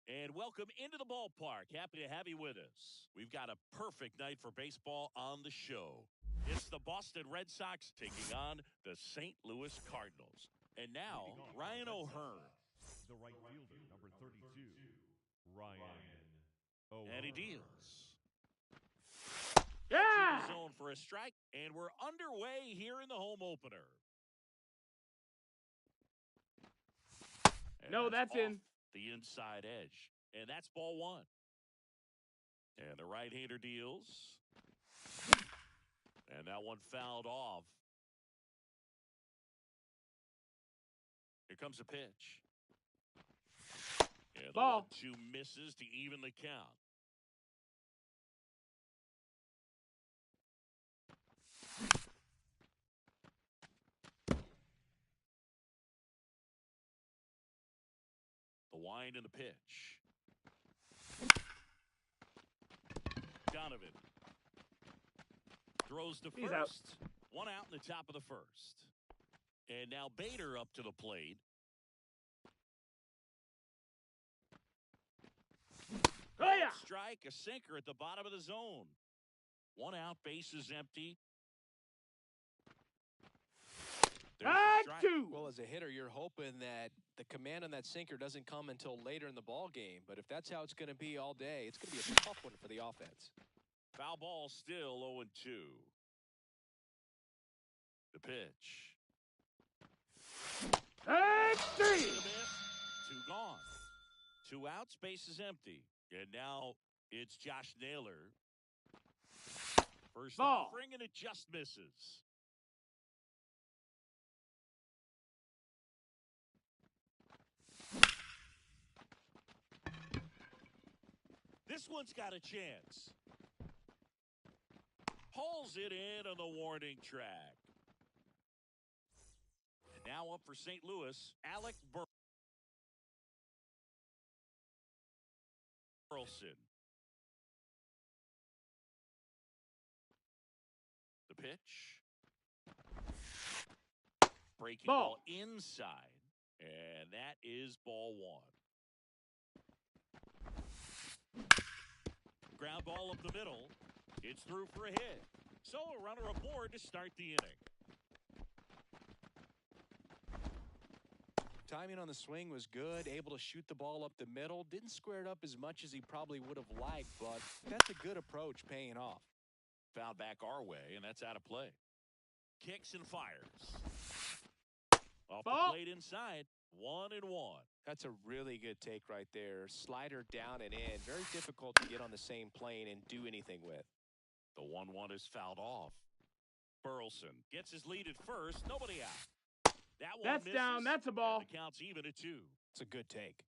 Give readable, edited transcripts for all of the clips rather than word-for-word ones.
And welcome into the ballpark. Happy to have you with us. We've got a perfect night for baseball on the show. It's the Boston Red Sox taking on the St. Louis Cardinals. And now, Ryan O'Hearn. The right fielder, number 32, Ryan O'Hearn. And he deals. Yeah! Zone for a strike, and we're underway here in the home opener. And No, that's in. The inside edge. And that's ball one. And the right-hander deals. And that one fouled off. Here comes a pitch. And the Ball. 1-2 misses to even the count. The wind and the pitch. Donovan throws to He's first. out. One out in the top of the first. And now Bader up to the plate. Oh, yeah. Strike, a sinker at the bottom of the zone. One out, bases empty. There's the strike. 2. Well, as a hitter, you're hoping that the command on that sinker doesn't come until later in the ball game. But if that's how it's going to be all day, it's going to be a tough one for the offense. Foul ball still 0-2. The pitch. 3. Two gone. 2 outs, bases empty. And now it's Josh Naylor. First Ball. offering, and it just misses. This one's got a chance. Pulls it in on the warning track. And now up for St. Louis, Alec Burleson. The pitch. Breaking ball inside. And that is ball one. Ground ball up the middle. It's through for a hit. So a runner aboard to start the inning. Timing on the swing was good, able to shoot the ball up the middle. Didn't square it up as much as he probably would have liked, but that's a good approach paying off. Fouled back our way, and that's out of play. Kicks and fires. Off the plate inside. 1-1. That's a really good take right there. Slider down and in. Very difficult to get on the same plane and do anything with. The 1-1 is fouled off. Burleson gets his lead at first. Nobody out. That one That's misses, down. That's a ball. And the count's even at 2. It's a good take.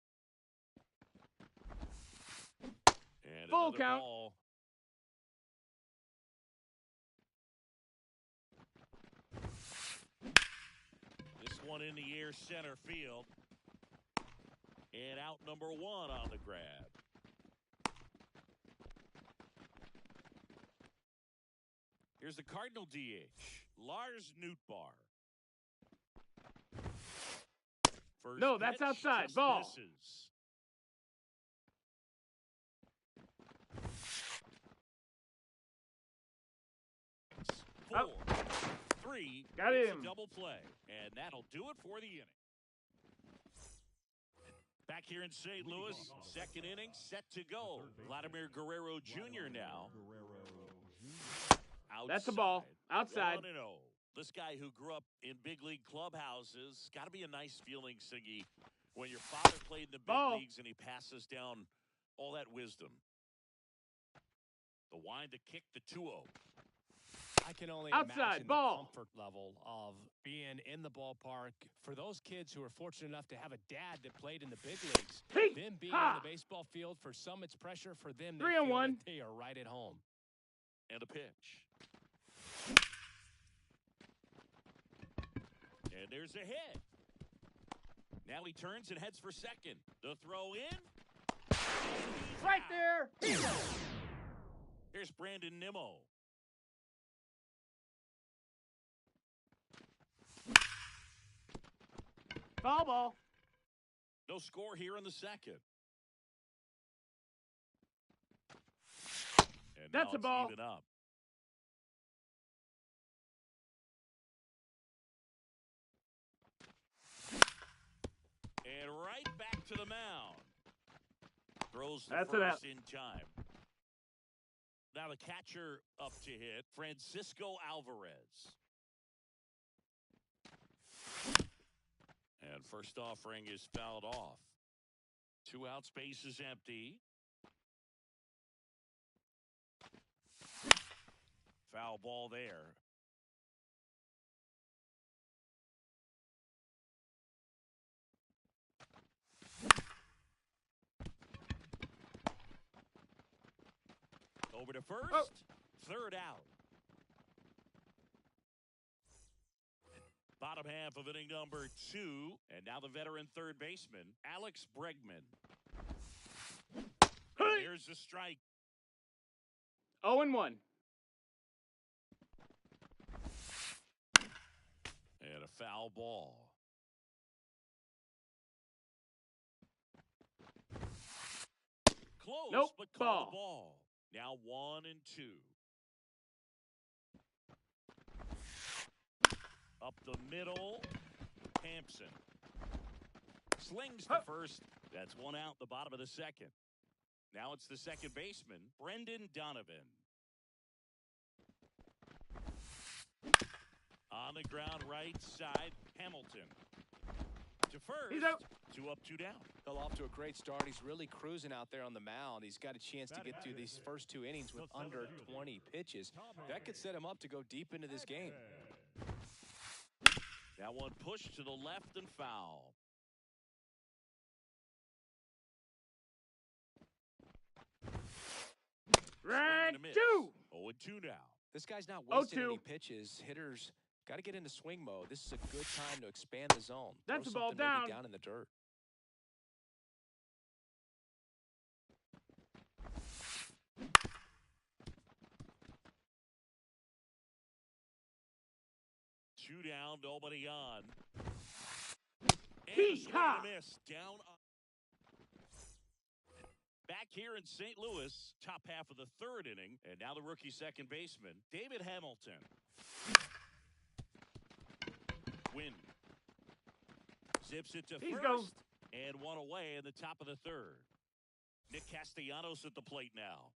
And Full another count. Ball. This one in the air center field. And out number 1 on the grab. Here's the Cardinal DH, Lars Nootbaar. First No, that's pitch, outside. just Ball. misses. Up. 4, 3, Got it's him. a double play, and that'll do it for the inning. Back here in St. Louis, second inning set to go. Vladimir Guerrero Jr. now. Outside. That's a ball. Outside. 1-0. This guy who grew up in big league clubhouses, got to be a nice feeling, Siggy, when your father played in the big leagues and he passes down all that wisdom. The wind to kick the 2-0. I can only Outside, imagine ball. the comfort level of being in the ballpark for those kids who are fortunate enough to have a dad that played in the big leagues. Hey, Them being ha. on the baseball field, for some it's pressure. For them, they 3 feel and 1. that they are right at home. And a pitch. And there's a hit. Now he turns and heads for second. The throw in. Right there. Here's Brandon Nimmo. Foul ball. No score here in the second. That's Now a ball. it's even up. And right back to the mound. Throws the That's an out. first in time. Now the catcher up to hit, Francisco Alvarez. And first offering is fouled off. 2 out, space is empty. Foul ball there. Over to first. Oh. 3rd out. Bottom half of inning number 2. And now the veteran third baseman, Alex Bregman. And there's the strike. 0-1. And a foul ball. Close, Nope, but call ball. the ball. Now 1-2. Up the middle, Hampson. Slings the first. That's 1 out, the bottom of the 2nd. Now it's the second baseman, Brendan Donovan. On the ground, right side, Hamilton. To first. He's out. 2 up, 2 down. Well, off to a great start. He's really cruising out there on the mound. He's got a chance to get through these first 2 innings with under 20 pitches. That could set him up to go deep into this game. That one pushed to the left and foul. Right, Swing and a miss. 2. 0-2 now. This guy's not wasting 0-2. any pitches. Hitters got to get into swing mode. This is a good time to expand the zone. That's Throw the ball something maybe down. down in the dirt. Two down, nobody on. And Hee-haw. a miss. Down. Back here in St. Louis, top half of the 3rd inning, and now the rookie second baseman, David Hamilton. Win. Zips it to He's first, ghost. and 1 away in the top of the 3rd. Nick Castellanos at the plate now.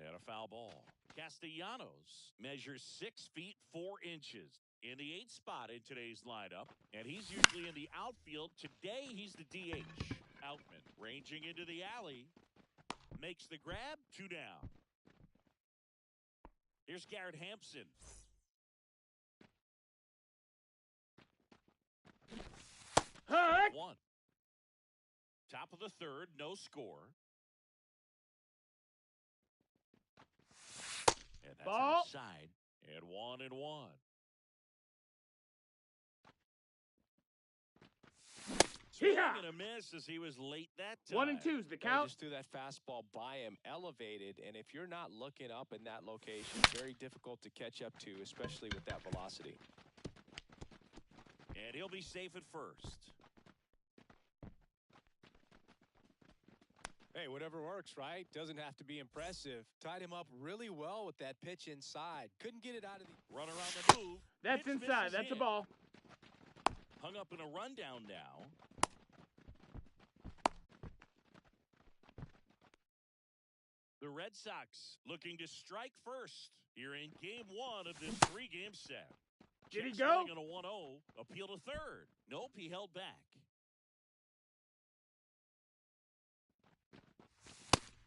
And a foul ball. Castellanos measures 6 feet 4 inches in the 8th spot in today's lineup, and he's usually in the outfield. Today he's the DH. Outman ranging into the alley, makes the grab. 2 down. Here's Garrett Hampson. Heck. 1. Top of the 3rd, no score. And that's Ball. outside. And 1-1. Swing Hee-haw. and a miss as he was late that time. 1 and 2's the Well, count. just threw that fastball by him, elevated, and if you're not looking up in that location, very difficult to catch up to, especially with that velocity. And he'll be safe at first. Hey, whatever works, right? Doesn't have to be impressive. Tied him up really well with that pitch inside. Couldn't get it out of the... Runner on the move. That's Pitch inside. misses That's a in. ball. Hung up in a rundown now. The Red Sox looking to strike first here in game 1 of this 3-game set. Did he Check go? swing on a 1-0. Appeal to 3rd. Nope, he held back.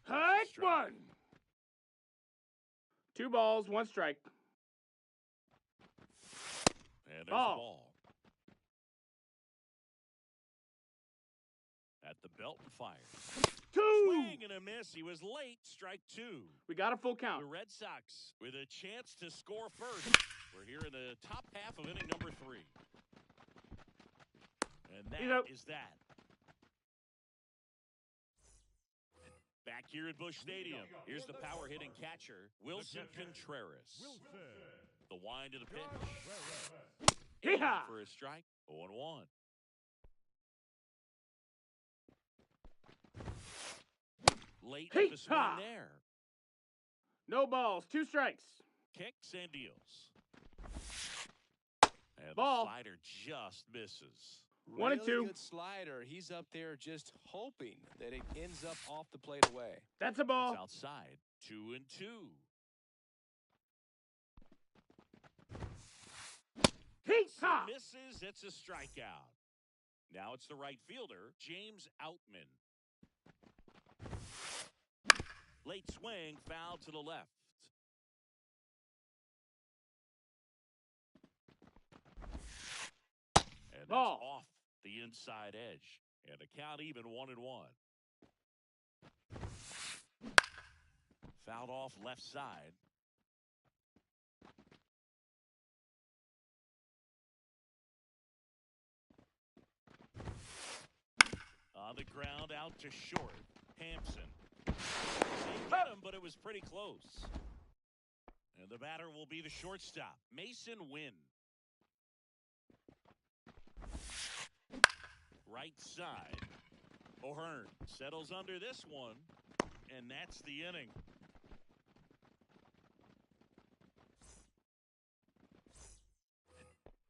Heck. Strike. 1. 2 balls, 1 strike. And there's Ball. the ball. At the belt and fires. 2. Swing and a miss. He was late. Strike 2. We got a full count. The Red Sox with a chance to score first. We're here in the top half of inning number 3. And that is that. Back here at Busch Stadium, here's the power hitting catcher, Wilson Contreras. The wind of the pitch. Hee-haw. For a strike, 0-1. Late Hey, with the swing ha! there. No balls, 2 strikes. Kicks and deals. And Ball. the slider just misses. 1 and Really 2. good slider. He's up there just hoping that it ends up off the plate away. That's a ball. It's outside. 2 and 2. Hey, ha! Misses. It's a strikeout. Now it's the right fielder, James Outman. Late swing, foul to the left. And that's Ball. off the inside edge. And the count even 1-1. Fouled off left side. On the ground, out to short. Hampson. They hit him, but it was pretty close. And the batter will be the shortstop, Mason Wynn. Right side. O'Hearn settles under this one, and that's the inning.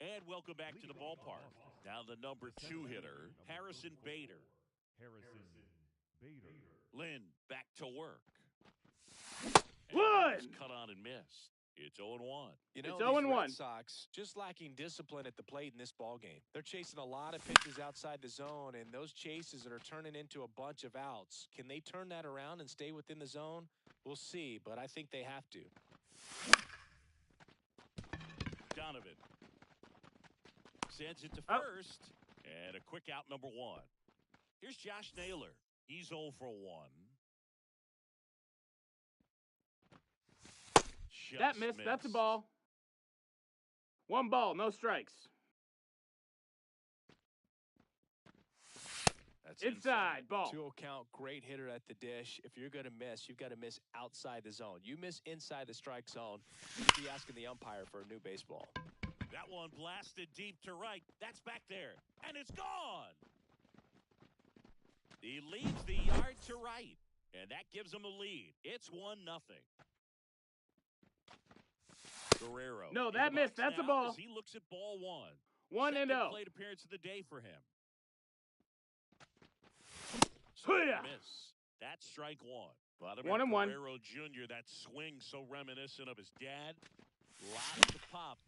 And welcome back to the ballpark. Now the number 2 hitter, Harrison Bader. Harrison Bader. Lynn back to work. One. It's cut on and missed. It's 0-1. You know, It's these 0-1. Red Sox just lacking discipline at the plate in this ball game. They're chasing a lot of pitches outside the zone, and those chases are turning into a bunch of outs. Can they turn that around and stay within the zone? We'll see, but I think they have to. Donovan sends it to Out. first, and a quick out number 1. Here's Josh Naylor. He's 0 for 1. That missed. That's a ball. 1 ball, no strikes. That's Inside, ball. 2-0 count, great hitter at the dish. If you're going to miss, you've got to miss outside the zone. You miss inside the strike zone, you'd be asking the umpire for a new baseball. That one blasted deep to right. That's back there, and it's gone. He leads the yard to right, and that gives him a lead. It's 1-0. Guerrero. No, that in the missed. box That's a now ball. as he looks at ball 1. 1 and Second 0. plate appearance of the day for him. Hoo-yah. Miss. That's strike 1. Vladimir 1 and 1. Guerrero Jr., that swing so reminiscent of his dad. Lots of pop.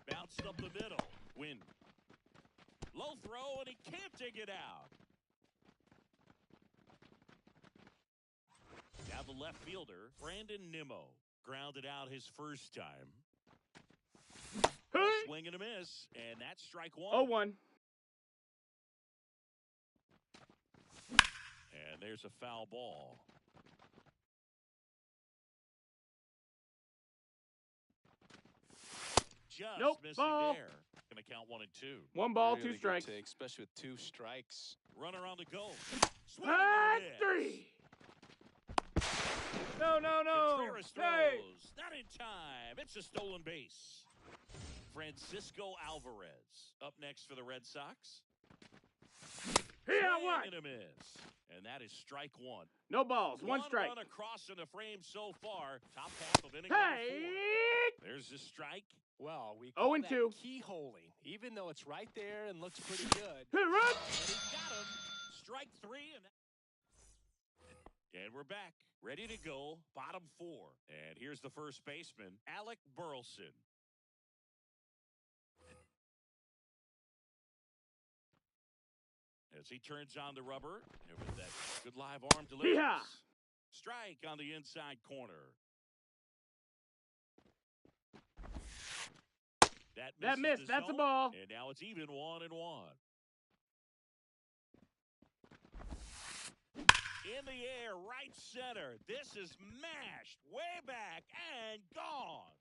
Bounced up the middle. Win. Low throw, and he can't dig it out. Now the left fielder, Brandon Nimmo, grounded out his first time. Hey. Swing and a miss, and that's strike 1. 0-1. And there's a foul ball. Just Nope, missing ball. there. Going to count 1 and 2. 1 ball, Really 2 good strikes. take, especially with 2 strikes. Runner on the go. Swing and a miss. 3. No, no, no. Contreras throws. Hey. Not in time. It's a stolen base. Francisco Alvarez up next for the Red Sox. Here, Swing what? and a miss. And that is strike 1. No balls, 1 strike. Run across in the frame so far. Top half of inning Hey. number 4. There's the strike. Well, we 0 call and that 2. keyholing, even though it's right there and looks pretty good. Hey, run. And he got him. Strike 3. And we're back. Ready to go. Bottom 4. And here's the first baseman, Alec Burleson. As he turns on the rubber, and with that good live arm delivery. Hee-haw. Strike on the inside corner. That missed. the That's a zone, ball. And now it's even 1 and 1. In the air, right center. This is mashed way back and gone.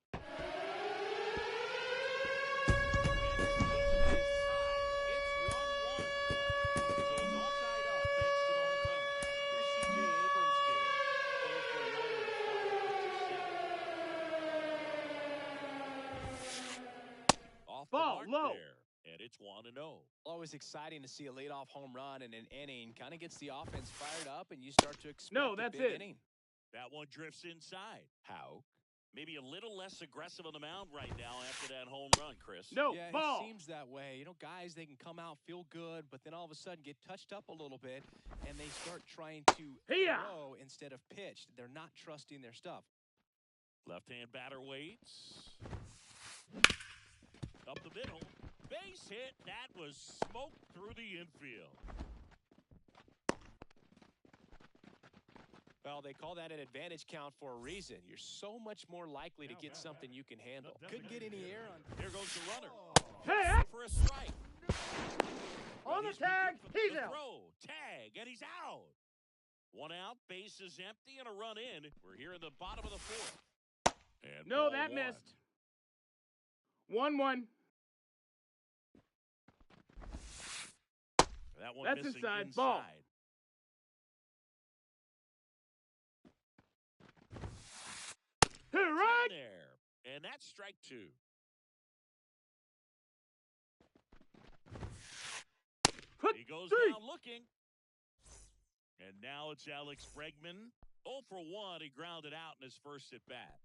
Ball low. and it's 1-0. Always exciting to see a leadoff home run in an inning. Kind of gets the offense fired up, and you start to expect a big inning. That one drifts inside. How? Maybe a little less aggressive on the mound right now after that home run, Chris. No, yeah, ball. It seems that way. You know, guys, they can come out, feel good, but then all of a sudden get touched up a little bit, and they start trying to throw instead of pitch. They're not trusting their stuff. Left-hand batter waits. Up the middle. Base hit. That was smoked through the infield. Well, they call that an advantage count for a reason. You're so much more likely to get something you can handle. Couldn't get any air on. Here goes the runner. Hey, For a strike. on the tag, he's out. Throw, tag, and he's out. One out, base is empty, and a run in. We're here in the bottom of the fourth. And no, that missed. 1-1. That one That's missing inside. Ball. Right there, and that's strike 2. He goes down looking, and now it's Alex Bregman. 0 for 1. He grounded out in his first at bat,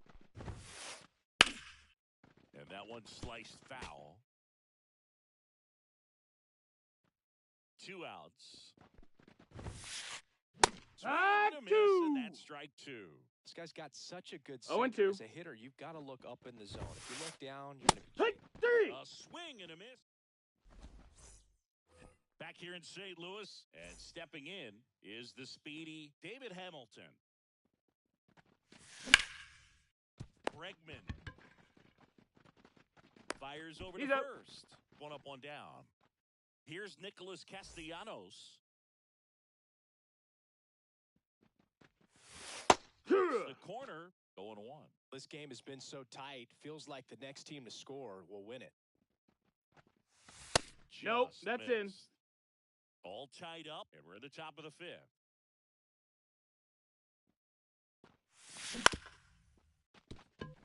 and that one sliced foul. 2 outs. Swing and a miss, and that's strike 2. This guy's got such a good 0-2. As a hitter, you've got to look up in the zone. If you look down, you're going to be... A swing and a miss. Back here in St. Louis, and stepping in is the speedy David Hamilton. Bregman fires over to first. 1 up, 1 down. Here's Nicholas Castellanos. The corner, 0-1. This game has been so tight. Feels like the next team to score will win it. Nope, that's in. All tied up, and we're at the top of the 5th.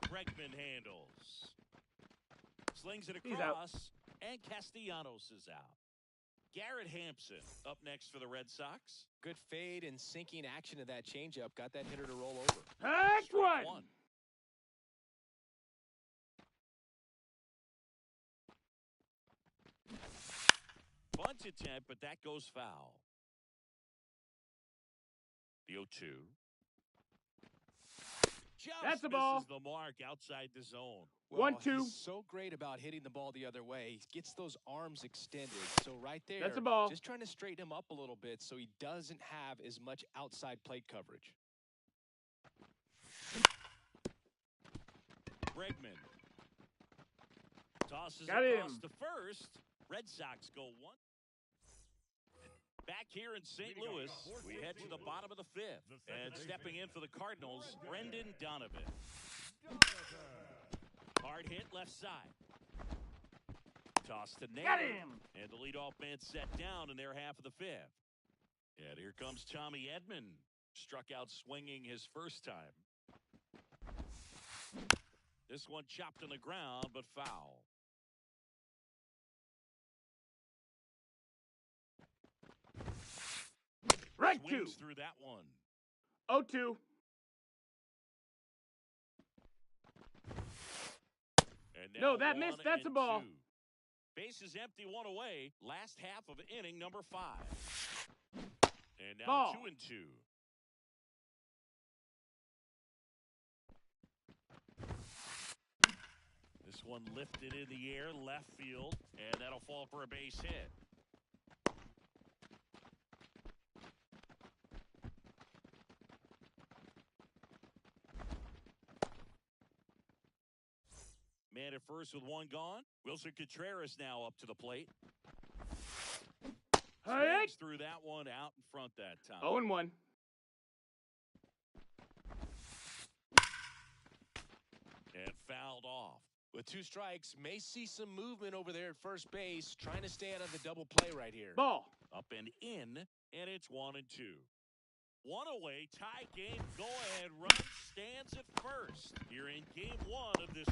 Bregman handles. Slings it across, and Castellanos is out. Garrett Hampson up next for the Red Sox. Good fade and sinking action of that changeup. Got that hitter to roll over. That's one. Bunt attempt, but that goes foul. The 0-2. That's the ball. Misses the mark outside the zone. Well, 1-2. He's so great about hitting the ball the other way. He gets those arms extended. So right there, that's the ball. Just trying to straighten him up a little bit so he doesn't have as much outside plate coverage. Bregman tosses Got across him. to first. Red Sox go 1. Back here in St. Louis, we head to the bottom of the 5th. And stepping in for the Cardinals, Brendan Donovan. Hard hit left side. Toss to Naylor. Got him. And the leadoff man set down in their half of the 5th. And here comes Tommy Edman. Struck out swinging his first time. This one chopped on the ground, but foul. Right Swings 2. through that one. 0-2. And No, that missed. That's a ball. 2. Base is empty, 1 away. Last half of inning number 5. And now Ball. 2-2. This one lifted in the air, left field, and that'll fall for a base hit. Man at first with 1 gone. Wilson Contreras now up to the plate. Swings through that one out in front that time. 0-1. And fouled off. With 2 strikes, may see some movement over there at first base, trying to stand on the double play right here. Ball. Up and in, and it's 1-2. 1 away, tie game, go ahead run stands at first. Here in game 1 of this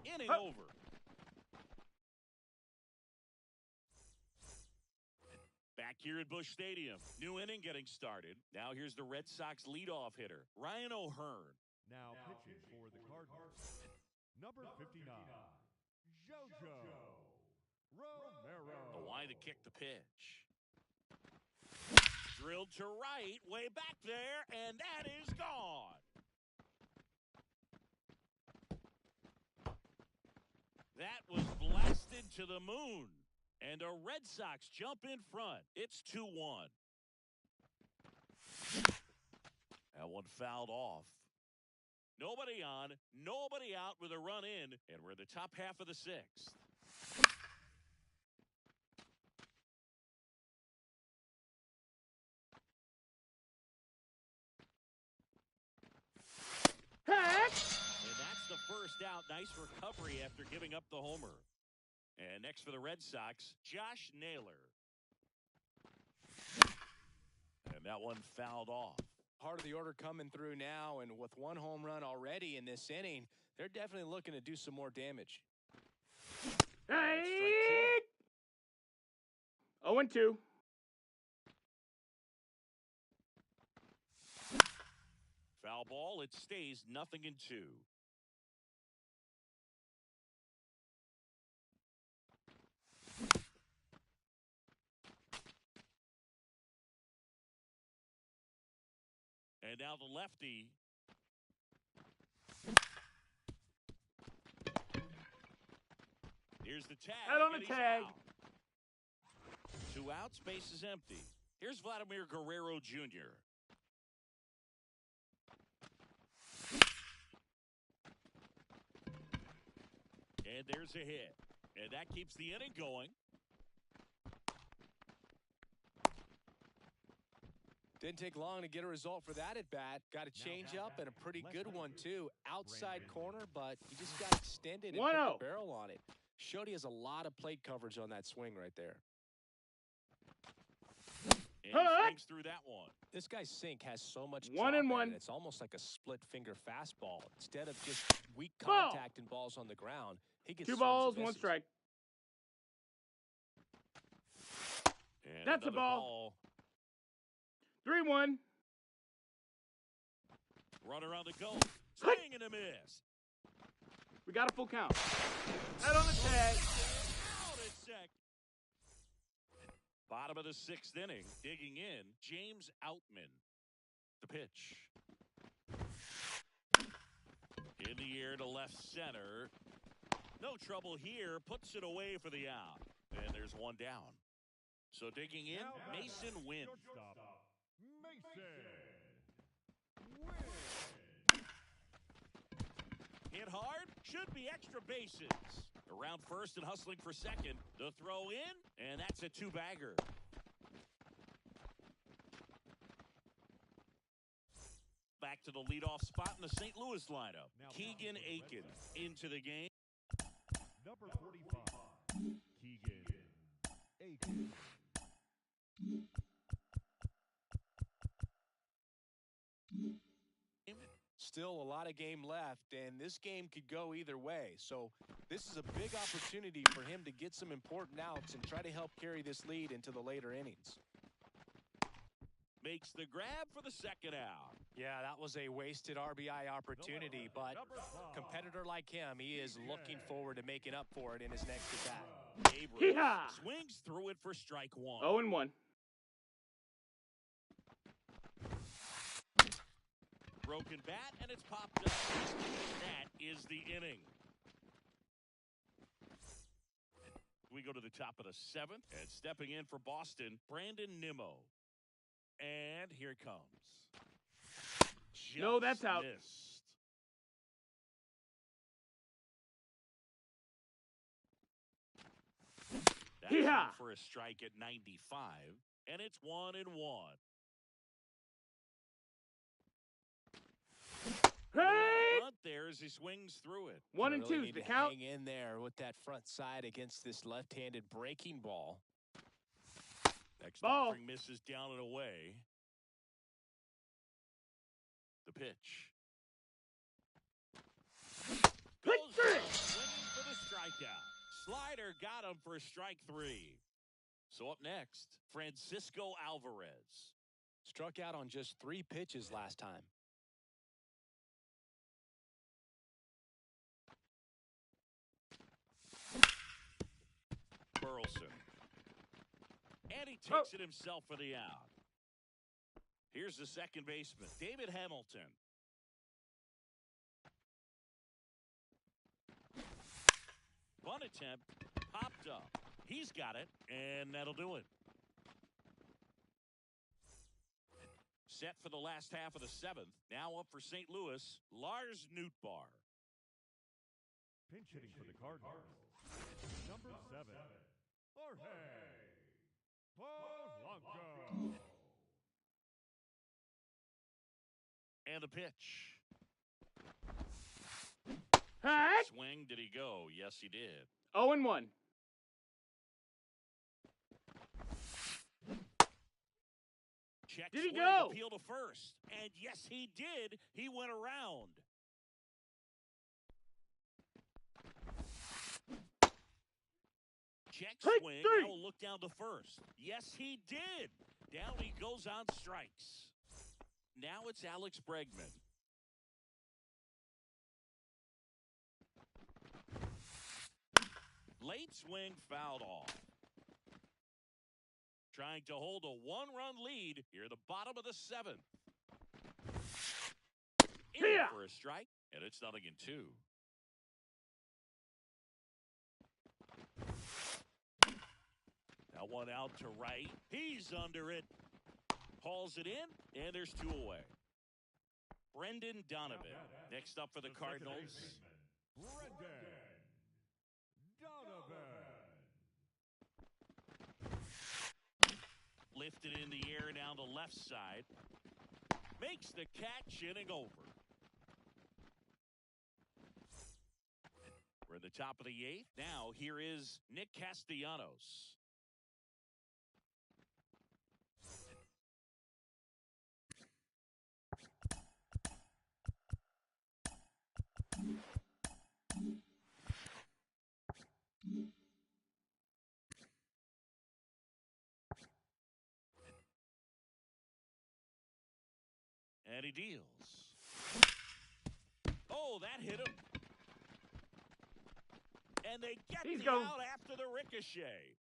inning over. here at Busch Stadium. New inning getting started. Now here's the Red Sox leadoff hitter, Ryan O'Hearn. Now pitching for the Cardinals, number 59, JoJo Romero. The line to kick the pitch. Drilled to right, way back there, and that is gone. That was blasted to the moon. And the Red Sox jump in front. It's 2-1. That one fouled off. Nobody on, nobody out with a run in, and we're in the top half of the sixth. Heck! And that's the first out. Nice recovery after giving up the homer. And next for the Red Sox, Josh Naylor. And that one fouled off. Part of the order coming through now, and with one home run already in this inning, they're definitely looking to do some more damage. Hey! 0-2. Foul ball. It stays 0-2. And now the lefty. Here's the tag. Out on the and he's tag. out. 2 outs, base is empty. Here's Vladimir Guerrero Jr. And there's a hit. And that keeps the inning going. Didn't take long to get a result for that at bat. Got a change up and a pretty good one too. Outside corner, but he just got extended and put the barrel on it. Showed he has a lot of plate coverage on that swing right there. And he swings through that one. This guy's sink has so much 1-1. It's almost like a split finger fastball. Instead of just weak contact and balls on the ground, he gets 2 balls, 1 strike. And that's a ball. 3-1. Runner on the go. Swing and a miss. We got a full count. Out on the tag. Out at second. Bottom of the 6th inning. Digging in, James Outman. The pitch. In the air to left center. No trouble here. Puts it away for the out. And there's one down. So digging in, Mason Wynn. Shortstop, Mason Wynn. Hit hard, should be extra bases. Around first and hustling for second. The throw in, and that's a 2-bagger. Back to the leadoff spot in the St. Louis lineup. Keegan Aiken into the game. Number 45, Keegan Aiken. Still a lot of game left, and this game could go either way. So this is a big opportunity for him to get some important outs and try to help carry this lead into the later innings. Makes the grab for the second out. Yeah, that was a wasted RBI opportunity, but a competitor like him, he is looking forward to making up for it in his next at-bat. Abrams swings through it for strike 1. 0-1. Broken bat, and it's popped up. That is the inning. We go to the top of the 7th, and stepping in for Boston, Brandon Nimmo. And here it comes. No, that's out. Missed. That's for a strike at 95, and it's 1-1. Front there as he swings through it. 1 and 2 need the to count. hang in there with that front side against this left-handed breaking ball. Next ball. offering misses down and away. The pitch. Goes swinging for the strikeout. Slider got him for strike 3. So up next, Francisco Alvarez. Struck out on just 3 pitches last time. Burleson. And he takes it himself for the out. Here's the second baseman, David Hamilton. Bunt attempt, popped up. He's got it, and that'll do it. Set for the last half of the 7th. Now up for St. Louis, Lars Nootbaar. Pinch hitting for the Cardinals. Number 7, Jorge Polanco. And the pitch. Heck! Swing, did he go? Yes, he did. 0-1. Check Did he swing, go? appeal to first. And yes, he did. He went around. Check swing. Now we'll look down to first. Yes, he did. Down he goes on strikes. Now it's Alex Bregman. Late swing fouled off. Trying to hold a 1-run lead here at the bottom of the 7th. In for a strike, and it's 0-2. Now one out to right. He's under it. Hauls it in, and there's 2 away. Brendan Donovan next up for the Cardinals. Brendan Donovan. Lifted in the air down the left side. Makes the catch, inning over. We're in the top of the 8th. Now here is Nick Castellanos. And he deals. Oh, that hit him. And they get the out after the ricochet.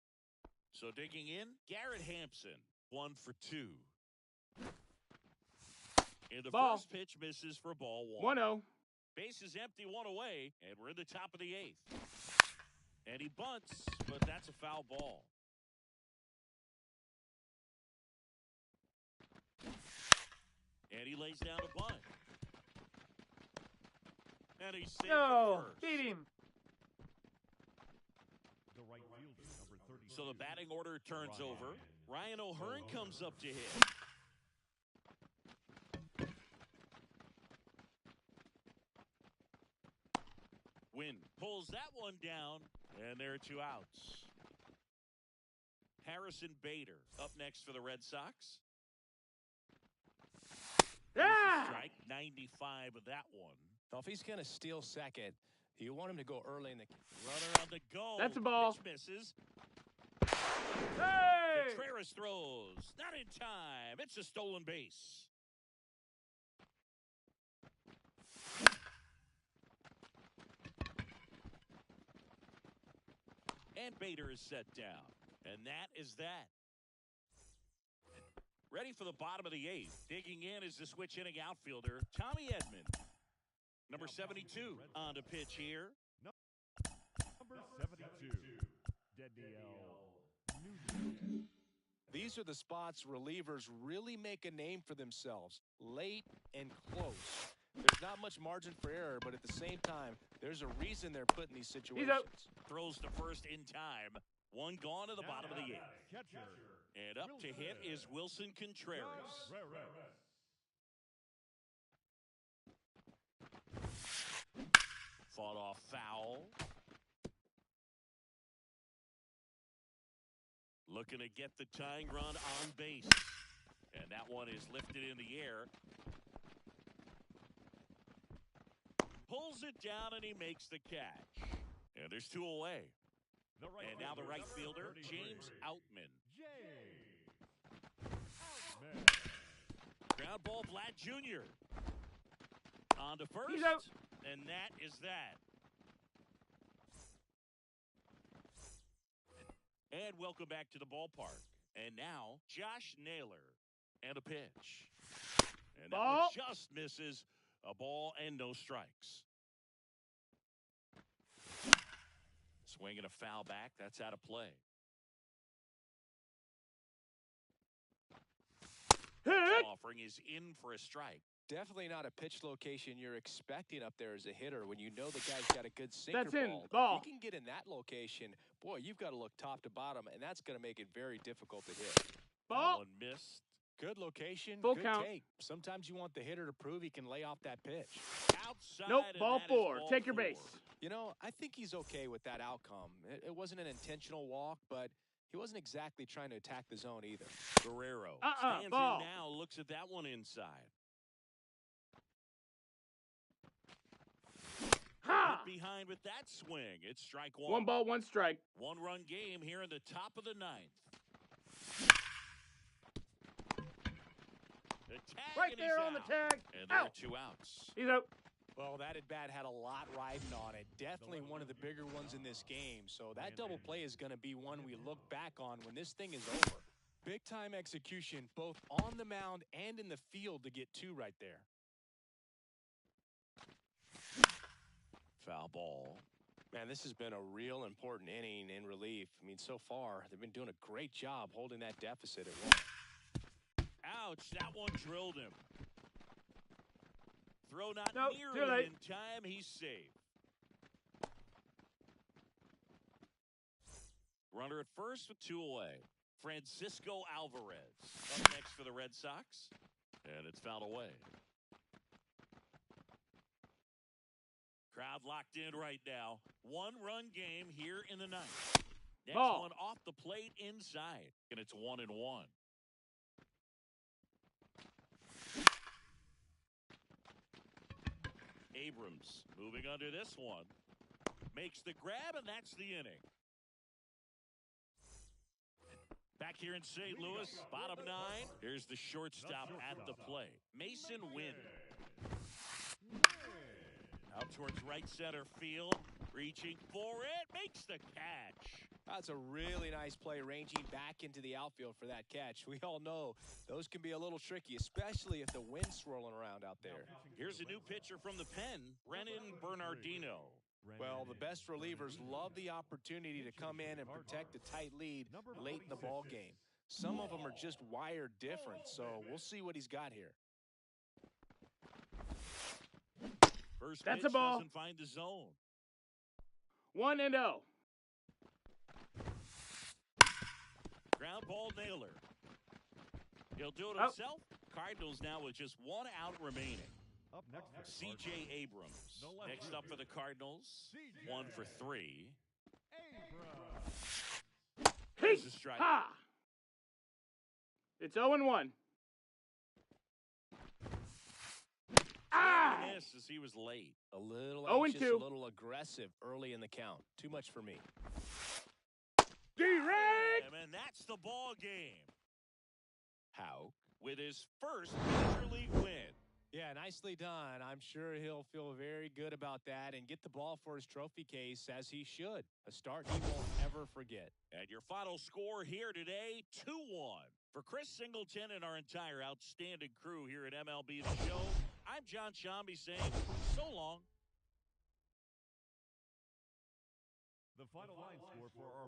So digging in, Garrett Hampson, 1 for 2. And the first pitch misses for ball 1. 1-0. Base is empty, 1 away, and we're in the top of the 8th. And he bunts, but that's a foul ball. And he lays down a bunt. And he's safe at first. Beat him. The right fielder, number 32. So the batting order turns over. Ryan O'Hearn comes up to hit. Wynn pulls that one down, and there are 2 outs. Harrison Bader up next for the Red Sox. Strike 95 of that one. Now, if he's going to steal second, you want him to go early in the runner on the go. That's a ball. Pitch misses. Hey! Contreras throws. Not in time. It's a stolen base. And Bader is set down. And that is that. Ready for the bottom of the 8th. Digging in is the switch inning outfielder, Tommy Edman. Number 72 on the pitch here. Number 72, Danielle Nugent. These are the spots relievers really make a name for themselves. Late and close. There's not much margin for error, but at the same time, there's a reason they're put in these situations. Throws to first in time. 1 gone at the bottom of the 8th. Catcher. And up to hit is Wilson Contreras. Fought off foul. Looking to get the tying run on base. And that one is lifted in the air. Pulls it down and he makes the catch. And there's 2 away. And now the right fielder, James Outman. Ground ball, Vlad Jr. On to first. He's out. And that is that. And welcome back to the ballpark. And now, Josh Naylor. And a pitch. And that one just misses. A ball and no strikes. Swinging a foul back. That's out of play. Offering is in for a strike. Definitely not a pitch location you're expecting up there as a hitter when you know the guy's got a good sinker That's in. ball. Ball. If you can get in that location, boy, you've got to look top to bottom, and that's going to make it very difficult to hit. Ball. That one missed. Good location, Full good count. take. Sometimes you want the hitter to prove he can lay off that pitch. Outside. Nope, and ball that is 4. ball Take your 4. base. You know, I think he's okay with that outcome. It wasn't an intentional walk, but he wasn't exactly trying to attack the zone either. Guerrero stands ball. in now, looks at that one inside. Ha! Hit behind with that swing. It's strike 1. 1 ball, 1 strike. 1-run game here in the top of the 9th. The tag, Right and there he's on the out. tag. And there are Out. 2 outs. He's out. Well, that at-bat had a lot riding on it. Definitely one of the bigger ones in this game. So that double play is going to be one we look back on when this thing is over. Big-time execution both on the mound and in the field to get 2 right there. Foul ball. Man, this has been a real important inning in relief. I mean, so far, they've been doing a great job holding that deficit at 1. Ouch, that one drilled him. Throw not Nope, too nearly late. in time. He's safe. Runner at first with 2 away. Francisco Alvarez up next for the Red Sox. And it's fouled away. Crowd locked in right now. 1-run game here in the 9th. Next Ball. one off the plate inside. And it's 1-1. Abrams moving under this one. Makes the grab, and that's the inning. Back here in St. Louis, bottom 9. Here's the shortstop at the plate. Mason Wynn. Out towards right center field. Reaching for it. Makes the catch. That's a really nice play ranging back into the outfield for that catch. We all know those can be a little tricky, especially if the wind's swirling around out there. Here's a new pitcher from the pen, Brennan Bernardino. Well, the best relievers love the opportunity to come in and protect a tight lead late in the ball game. Some of them are just wired different, so we'll see what he's got here. First That's pitch a ball. doesn't find the zone. 1-0. Ground ball Naylor. He'll do it Out. himself. Cardinals now with just 1 out remaining. Up next for C.J. Abrams. No left Next field. up for the Cardinals. C.J. 1 for 3. Abrams. There's a strike. Ha! It's 0-1. Ah! Yes, as he was late. A little 0-2. anxious, a little aggressive early in the count. Too much for me. Direct! And that's the ball game. How? With his first Major League win. Yeah, nicely done. I'm sure he'll feel very good about that and get the ball for his trophy case as he should. A start he won't ever forget. And your final score here today, 2-1. For Chris Singleton and our entire outstanding crew here at MLB The Show, I'm John Shambi saying so long. The final line score for our